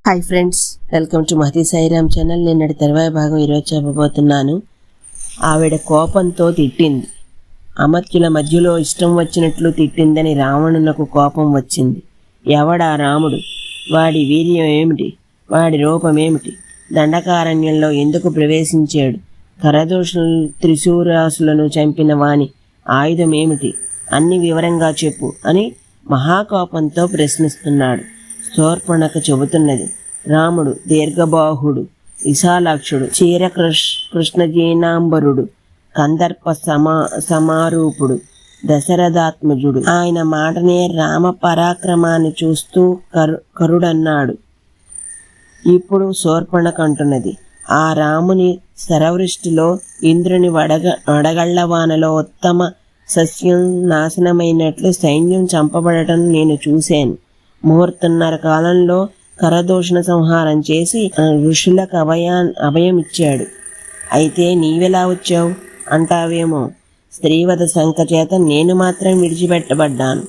Hi friends, welcome to Mahathi Sairam channel. నిన్నటి తర్వాయి భాగం ఈరోజు చెప్పబోతున్నాను. ఆవిడ కోపంతో తిట్టింది. అమర్త్యుల మధ్యలో ఇష్టం వచ్చినట్లు తిట్టిందని రావణునకు కోపం వచ్చింది. ఎవడా రాముడు? వాడి వీర్యం ఏమిటి? వాడి రూపమేమిటి? దండకారణ్యంలో ఎందుకు ప్రవేశించాడు? కరదోషులు త్రిశూరాసులను చంపిన వాని ఆయుధం ఏమిటి? అన్ని వివరంగా చెప్పు అని మహాకోపంతో ప్రశ్నిస్తున్నాడు. శూర్పణఖ చెబుతున్నది, రాముడు దీర్ఘబాహుడు, విశాలాక్షుడు, కృష్ణజీనాంబరుడు, కందర్ప సమారూపుడు, దశరథాత్మజుడు. ఆయన మాటనే రామ పరాక్రమాన్ని చూస్తూ కరుడన్నాడు. ఇప్పుడు శూర్పణఖ అంటున్నది, ఆ రాముని శరవృష్టిలో ఇంద్రుని వడగళ్లవానలో ఉత్తమ సస్యం నాశనమైనట్లు సైన్యం చంపబడటం నేను చూశాను. ముహూర్తన్నర కాలంలో కరదోషణ సంహారం చేసి ఋషులకు అభయం ఇచ్చాడు. అయితే నీవెలా వచ్చావు అంటావేమో. స్త్రీవధ శంక చేత నేను మాత్రం విడిచిపెట్టబడ్డాను.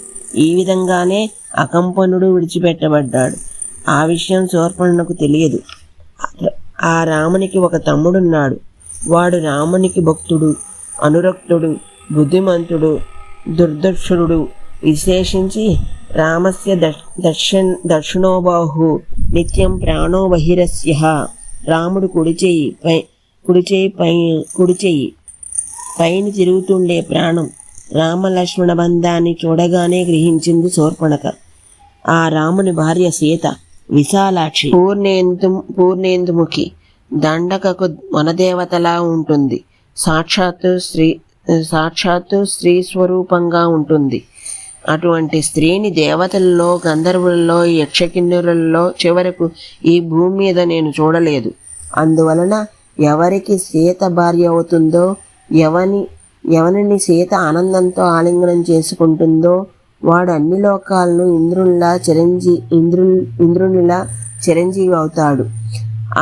ఈ విధంగానే అకంపనుడు విడిచిపెట్టబడ్డాడు. ఆ విషయం శూర్పణఖకు తెలియదు. ఆ రామునికి ఒక తమ్ముడున్నాడు. వాడు రామునికి భక్తుడు, అనురక్తుడు, బుద్ధిమంతుడు, దుర్దర్శనుడు. విశేషించి రామస్య దక్షిణోబాహు నిత్యం ప్రాణో బహిరస్య. రాముడు కుడిచేయి పైన తిరుగుతుండే ప్రాణం. రామలక్ష్మణ బంధాన్ని చూడగానే గ్రహించింది శూర్పణఖ. ఆ రాముని భార్య సీత విశాలాక్షి, పూర్ణేందుముఖి, దండకకు వనదేవతలా ఉంటుంది. సాక్షాత్తు స్త్రీ స్వరూపంగా ఉంటుంది. అటువంటి స్త్రీని దేవతల్లో, గంధర్వులలో, యక్షకిన్నెరులలో చివరకు ఈ భూమి మీద నేను చూడలేదు. అందువలన ఎవరికి సీత భార్య అవుతుందో, ఎవరిని సీత ఆనందంతో ఆలింగనం చేసుకుంటుందో వాడు అన్ని లోకాలను ఇంద్రునిలా చిరంజీవి అవుతాడు.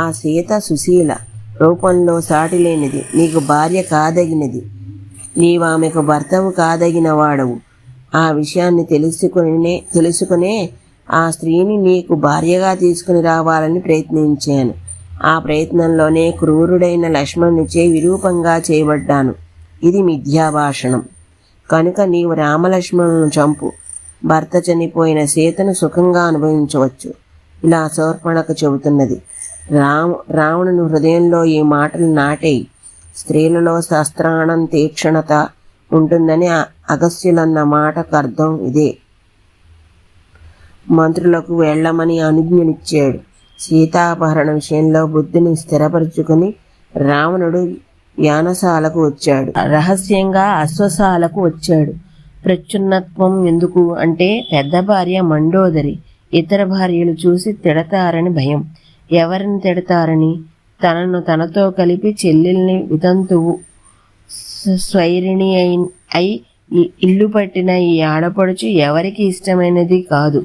ఆ సీత సుశీల, రూపంలో సాటి లేనిది, నీకు భార్య కాదగినది. నీవామెకు భర్తవు కాదగిన వాడవు. ఆ విషయాన్ని తెలుసుకునే ఆ స్త్రీని నీకు భార్యగా తీసుకుని రావాలని ప్రయత్నించాను. ఆ ప్రయత్నంలోనే క్రూరుడైన లక్ష్మణునిచే విరూపంగా చేయబడ్డాను. ఇది మిథ్యాభాషణం. కనుక నీవు రామలక్ష్మణులను చంపు. భర్త చనిపోయిన సీతను సుఖంగా అనుభవించవచ్చు. ఇలా శూర్పణఖ చెబుతున్నది. రావణుని హృదయంలో ఈ మాటలు నాటేయి. స్త్రీలలో శస్త్రాణం తీక్షణత ఉంటుందని అగస్త్యులన్న మాటకు అర్థం ఇదే. మంత్రులకు వెళ్ళమని అనుజ్ఞనిచ్చాడు. సీతాపహరణ విషయంలో బుద్ధిని స్థిరపరుచుకుని రావణుడు యానశాలకు వచ్చాడు. రహస్యంగా అశ్వశాలకు వచ్చాడు. ప్రచ్ఛన్నత్వం ఎందుకు అంటే పెద్ద భార్య మండోదరి ఇతర భార్యలు చూసి తిడతారని భయం. ఎవరిని తిడతారని? తనతో కలిపి చెల్లెల్ని వితంతువు స్వైరిణి అయి ఇల్లు పట్టిన ఈ ఆడపడుచు ఎవరికి ఇష్టమైనది కాదు.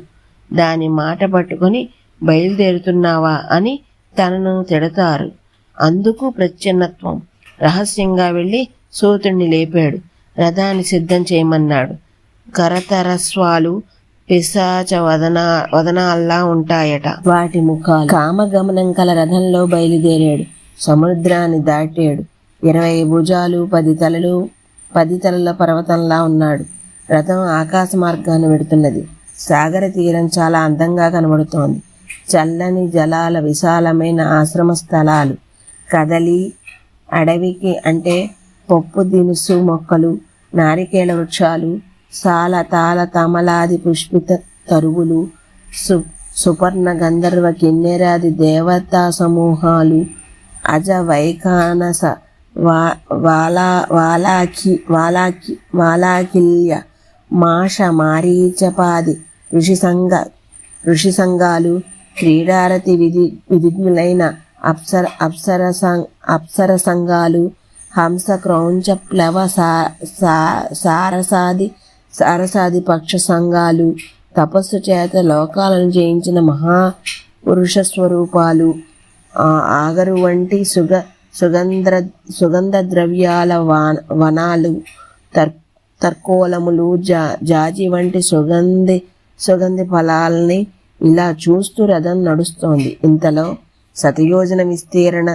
దాని మాట పట్టుకొని బయలుదేరుతున్నావా అని తనను తిడతారు. అందుకు ప్రచ్ఛన్నత్వం. రహస్యంగా వెళ్ళి సూతుణ్ణి లేపాడు. రథాన్ని సిద్ధం చేయమన్నాడు. కరతరస్వాలు పిశాచ వదనాల్లా ఉంటాయట వాటి ముఖాలు. కామగమనం కల రథంలో బయలుదేరాడు. సముద్రాన్ని దాటాడు. 20 భుజాలు 10 తలల పర్వతంలా ఉన్నాడు. రథం ఆకాశ మార్గాన్ని వెడుతున్నది. సాగర తీరం చాలా అందంగా కనబడుతోంది. చల్లని జలాల విశాలమైన ఆశ్రమ స్థలాలు, కదలి అడవికి అంటే పప్పు దినుసు మొక్కలు, నారికేళ వృక్షాలు, సాల తాళ తమలాది పుష్పిత తరువులు, సుపర్ణ గంధర్వ కిన్నెరాది దేవతా సమూహాలు, అజ వైఖానస వాలాకిల్య మాష మారీచపాది ఋషి సంఘాలు, క్రీడారతి విధిజ్ఞులైన అప్సర సంఘాలు, హంస క్రౌంచ ప్లవ సారసాది పక్ష సంఘాలు, తపస్సు చేత లోకాలను జయించిన మహాపురుష స్వరూపాలు, ఆగరు వంటి సుగంధ ద్రవ్యాల వనాలు, తర్కోలములు, జాజి వంటి సుగంధి ఫలాల్ని ఇలా చూస్తూ రథం నడుస్తోంది. ఇంతలో శతయోజన విస్తీర్ణ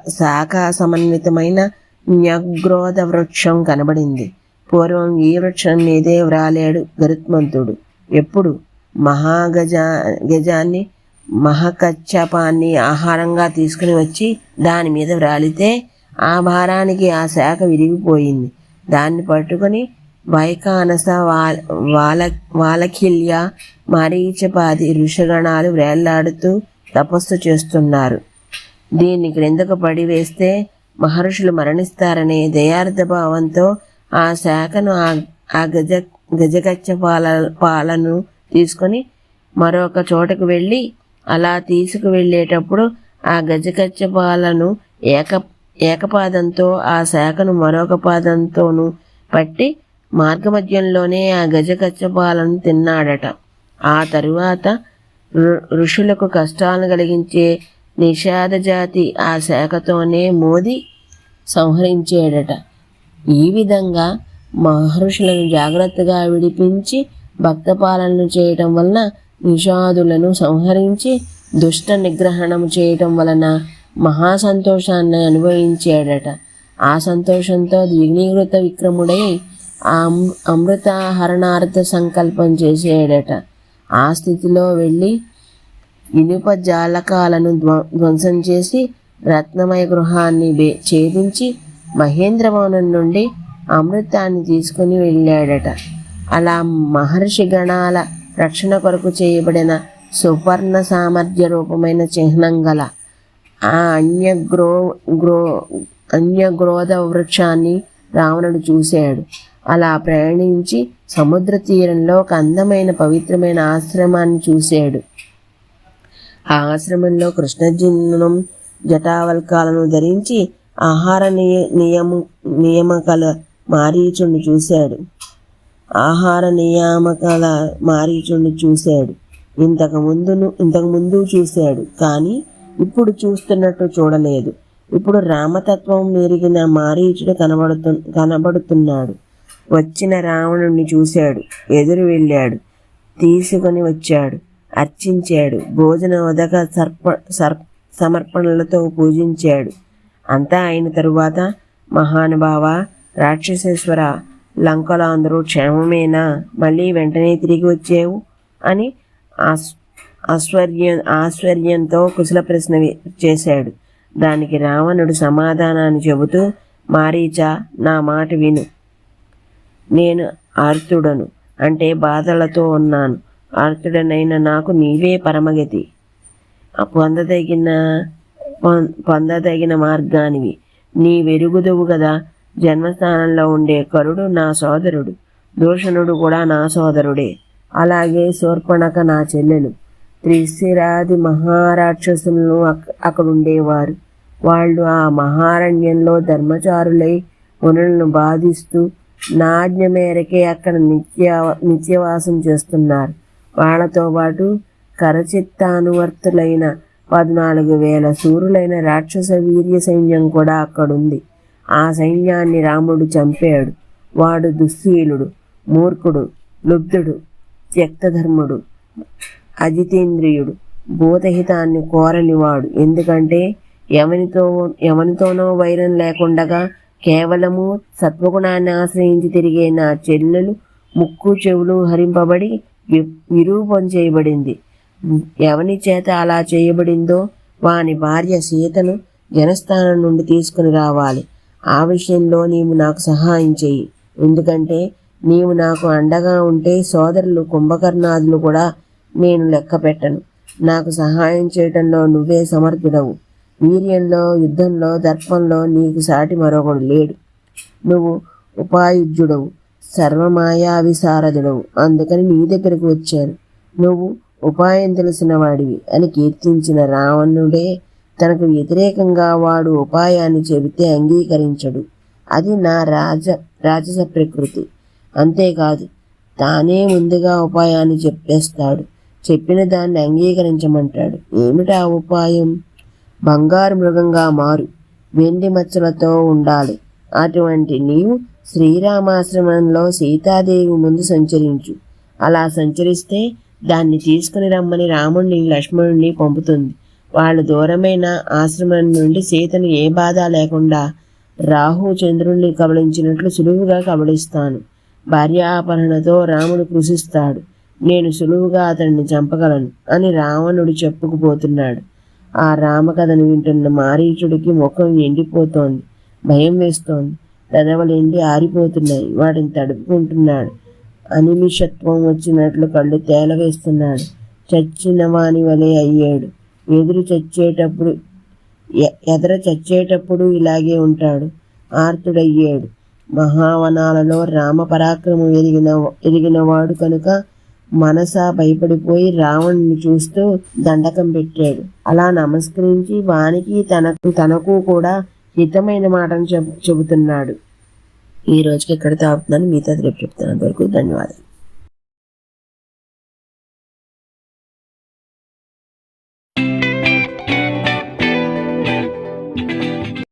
శాఖా సమన్వితమైన న్యగ్రోధ వృక్షం కనబడింది. పూర్వం ఈ వృక్షం మీదే వ్రాలాడు గరుత్మంతుడు. ఎప్పుడు గజాన్ని మహకచ్చపాన్ని ఆహారంగా తీసుకుని వచ్చి దాని మీద వ్రాలితే ఆ భారానికి ఆ శాఖ విరిగిపోయింది. దాన్ని పట్టుకుని వైకానస, వాలఖిల్య, మరీచపాది ఋషిగణాలు వ్రేళ్లాడుతూ తపస్సు చేస్తున్నారు. దీన్ని క్రిందకు పడివేస్తే మహర్షులు మరణిస్తారనే దయార్థ భావంతో ఆ శాఖను ఆ గజగచ్చ పాలను తీసుకొని మరొక చోటకు వెళ్ళి అలా తీసుకువెళ్ళేటప్పుడు ఆ గజగచ్చ పాలను ఏకపాదంతో ఆ శాఖను మరొక పాదంతోనూ పట్టి మార్గమధ్యంలోనే ఆ గజగచ్చ పాలను తిన్నాడట. ఆ తరువాత ఋషులకు కష్టాలను కలిగించే నిషాద జాతి ఆ శాఖతోనే మోది సంహరించాడట. ఈ విధంగా మహర్షులను జాగ్రత్తగా విడిపించి భక్తపాలనను చేయటం వలన నిషాదులను సంహరించి దుష్ట నిగ్రహణం చేయటం వలన మహాసంతోషాన్ని అనుభవించాడట. ఆ సంతోషంతో ద్విగుణీకృత విక్రముడై అమృతాహరణార్థ సంకల్పం చేసాడట. ఆ స్థితిలో వెళ్ళి ఇనుప జాలకాలను ధ్వంసం చేసి రత్నమయ గృహాన్ని ఛేదించి మహేంద్రవనం నుండి అమృతాన్ని తీసుకుని వెళ్ళాడట. అలా మహర్షి గణాల రక్షణ కొరకు చేయబడిన సువర్ణ సామర్థ్య రూపమైన చిహ్నం గల ఆ అన్యగ్రోధ వృక్షాన్ని రావణుడు చూశాడు. అలా ప్రయాణించి సముద్ర తీరంలో ఒక అందమైన పవిత్రమైన ఆశ్రమాన్ని చూశాడు. ఆ ఆశ్రమంలో కృష్ణజిన్నం జటావల్కాలను ధరించి ఆహార నియామకాల మారీచుడిని చూశాడు. ఇంతకు ముందు చూశాడు, కానీ ఇప్పుడు చూస్తున్నట్టు చూడలేదు. ఇప్పుడు రామతత్వం మెరిగిన మారీచుడు కనబడుతున్నాడు. వచ్చిన రావణుణ్ణి చూశాడు, ఎదురు వెళ్ళాడు, తీసుకొని వచ్చాడు, అర్చించాడు, భోజన ఉదక సమర్పణలతో పూజించాడు. అంతా అయిన తరువాత, మహానుభావ, రాక్షసేశ్వర, లంకలో అందరూ క్షేమమేనా? మళ్ళీ వెంటనే తిరిగి వచ్చేవు అని ఆశ్చర్యంతో కుశల ప్రశ్న చేశాడు. దానికి రావణుడు సమాధానాన్ని చెబుతూ, మారీచా, నా మాట విను. నేను ఆర్తుడను, అంటే బాధలతో ఉన్నాను. ఆర్తుడనైన నాకు నీవే పరమగతి, పొందదగిన మార్గానివి. నీ వెరుగుదువు గదా. జన్మస్థానంలో ఉండే కరుడు నా సోదరుడు, దూషణుడు కూడా నా సోదరుడే. అలాగే శూర్పణఖ నా చెల్లెలు. త్రిశిరాది మహారాక్షసులను అక్కడుండేవారు. వాళ్ళు ఆ మహారణ్యంలో ధర్మచారులై మునులను బాధిస్తూ నా ఆజ్ఞ మేరకే అక్కడ నిత్యవాసం చేస్తున్నారు. వాళ్లతో పాటు కరచిత్తానువర్తులైన 14,000 శూరులైన రాక్షస వీర్య సైన్యం కూడా అక్కడుంది. ఆ సైన్యాన్ని రాముడు చంపాడు. వాడు దుశ్శీలుడు, మూర్ఖుడు, లుబ్ధుడు, త్యక్తధర్ముడు, అజితేంద్రియుడు, భూతహితాన్ని కోరనివాడు. ఎందుకంటే ఎవనితోనో వైరం లేకుండగా కేవలము సత్వగుణాన్ని ఆశ్రయించి తిరిగే నా చెల్లెలు ముక్కు చెవులు హరింపబడి విరూపం చేయబడింది. ఎవని చేత అలా చేయబడిందో వాని భార్య సీతను జనస్థానం నుండి తీసుకుని రావాలి. ఆ విషయంలో నీవు నాకు సహాయం చెయ్యి. ఎందుకంటే నీవు నాకు అండగా ఉంటే సోదరులు కుంభకర్ణాదులు కూడా నేను లెక్క పెట్టను. నాకు సహాయం చేయటంలో నువ్వే సమర్థుడవు. వీర్యంలో, యుద్ధంలో, దర్పంలో నీకు సాటి మరొకడు లేడు. నువ్వు ఉపాయుజ్యుడవు, సర్వమాయా విశారదుడవు. అందుకని నీ దగ్గరకు వచ్చాను. నువ్వు ఉపాయం తెలిసిన వాడివి అని కీర్తించిన రావణుడే తనకు వ్యతిరేకంగా వాడు ఉపాయాన్ని చెబితే అంగీకరించడు. అది నా రాజస ప్రకృతి. అంతేకాదు, తానే ముందుగా ఉపాయాన్ని చెప్పేస్తాడు. చెప్పిన దాన్ని అంగీకరించమంటాడు. ఏమిటా ఉపాయం? బంగారు మృగంగా మారు, వెండి మచ్చలతో ఉండాలి. అటువంటి నీవు శ్రీరామాశ్రమంలో సీతాదేవి ముందు సంచరించు. అలా సంచరిస్తే దాన్ని తీసుకుని రమ్మని రాముణ్ణి లక్ష్మణుణ్ణి పంపుతుంది. వాళ్ళు దూరమైన ఆశ్రమం నుండి సీతను ఏ బాధ లేకుండా రాహు చంద్రుణ్ణి కబళించినట్లు సులువుగా కబళిస్తాను. భార్యాపహరణతో రాముడు కృషిస్తాడు. నేను సులువుగా అతన్ని చంపగలను అని రావణుడు చెప్పుకుపోతున్నాడు. ఆ రామకథను వింటున్న మారీచుడికి ముఖం ఎండిపోతోంది. భయం వేస్తోంది. పెదవులు ఎండి ఆరిపోతున్నాయి. వాటిని తడుపుకుంటున్నాడు. అనిమిషత్వం వచ్చినట్లు కళ్ళు తేలవేస్తున్నాడు. చచ్చిన వాని వలె అయ్యాడు. ఎదర చచ్చేటప్పుడు ఇలాగే ఉంటాడు. ఆర్తుడయ్యాడు. మహావనాలలో రామ పరాక్రమం ఎరిగినవాడు కనుక మనసా భయపడిపోయి రావణుని చూస్తూ దండకం పెట్టాడు. అలా నమస్కరించి వానికి తనకు కూడా హితమైన మాటను చెబుతున్నాడు. ఈ రోజుకి ఎక్కడ తాగుతున్నాను, మిగతా రేపు చెప్తాను. అంతవరకు ధన్యవాదాలు.